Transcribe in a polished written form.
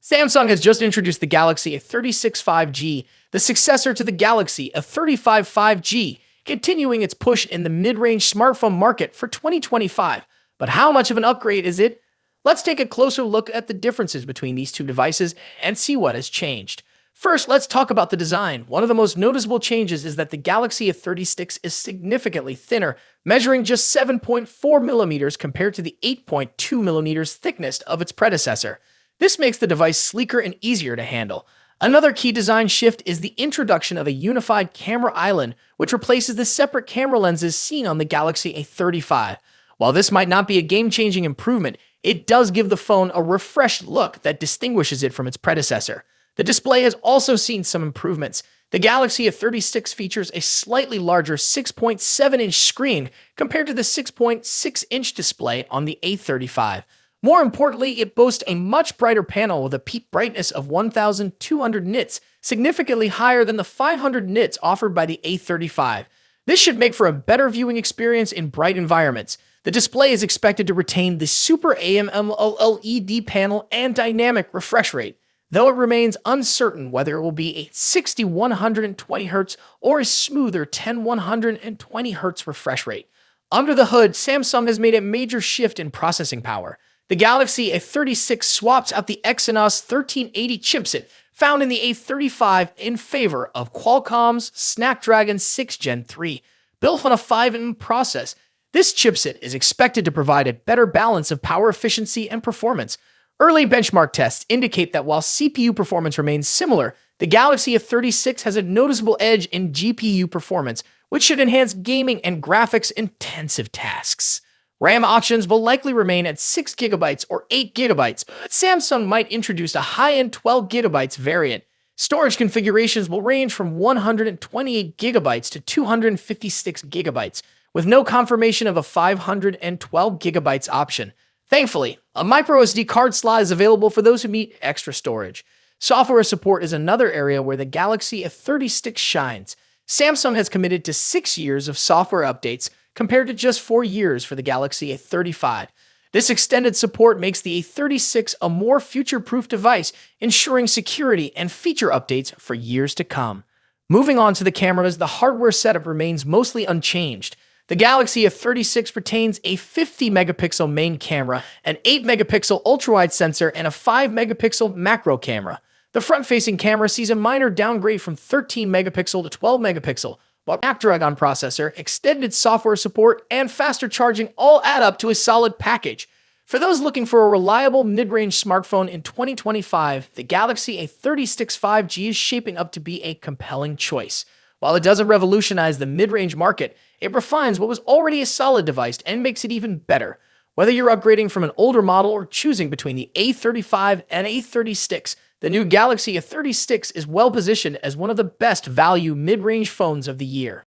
Samsung has just introduced the Galaxy A36 5G, the successor to the Galaxy A35 5G, continuing its push in the mid-range smartphone market for 2025. But how much of an upgrade is it? Let's take a closer look at the differences between these two devices and see what has changed. First, let's talk about the design. One of the most noticeable changes is that the Galaxy A36 is significantly thinner, measuring just 7.4 millimeters compared to the 8.2 millimeters thickness of its predecessor. This makes the device sleeker and easier to handle. Another key design shift is the introduction of a unified camera island, which replaces the separate camera lenses seen on the Galaxy A35. While this might not be a game-changing improvement, it does give the phone a refreshed look that distinguishes it from its predecessor. The display has also seen some improvements. The Galaxy A36 features a slightly larger 6.7-inch screen compared to the 6.6-inch display on the A35. More importantly, it boasts a much brighter panel with a peak brightness of 1200 nits, significantly higher than the 500 nits offered by the A35. This should make for a better viewing experience in bright environments. The display is expected to retain the Super AMOLED panel and dynamic refresh rate, though it remains uncertain whether it will be a 60-120Hz or a smoother 10-120Hz refresh rate. Under the hood, Samsung has made a major shift in processing power. The Galaxy A36 swaps out the Exynos 1380 chipset found in the A35 in favor of Qualcomm's Snapdragon 6 Gen 3. Built on a 5nm process, this chipset is expected to provide a better balance of power efficiency and performance. Early benchmark tests indicate that while CPU performance remains similar, the Galaxy A36 has a noticeable edge in GPU performance, which should enhance gaming and graphics-intensive tasks. RAM options will likely remain at 6GB or 8GB, but Samsung might introduce a high-end 12GB variant. Storage configurations will range from 128GB to 256GB, with no confirmation of a 512GB option. Thankfully, a microSD card slot is available for those who need extra storage. Software support is another area where the Galaxy A36 shines. Samsung has committed to 6 years of software updates, compared to just 4 years for the Galaxy A35. This extended support makes the A36 a more future-proof device, ensuring security and feature updates for years to come. Moving on to the cameras, the hardware setup remains mostly unchanged. The Galaxy A36 retains a 50-megapixel main camera, an 8-megapixel ultra-wide sensor, and a 5-megapixel macro camera. The front-facing camera sees a minor downgrade from 13-megapixel to 12-megapixel, while Snapdragon processor, extended software support, and faster charging all add up to a solid package. For those looking for a reliable mid-range smartphone in 2025, the Galaxy A36 5G is shaping up to be a compelling choice. While it doesn't revolutionize the mid-range market, it refines what was already a solid device and makes it even better. Whether you're upgrading from an older model or choosing between the A35 and A36, the new Galaxy A36 is well positioned as one of the best value mid-range phones of the year.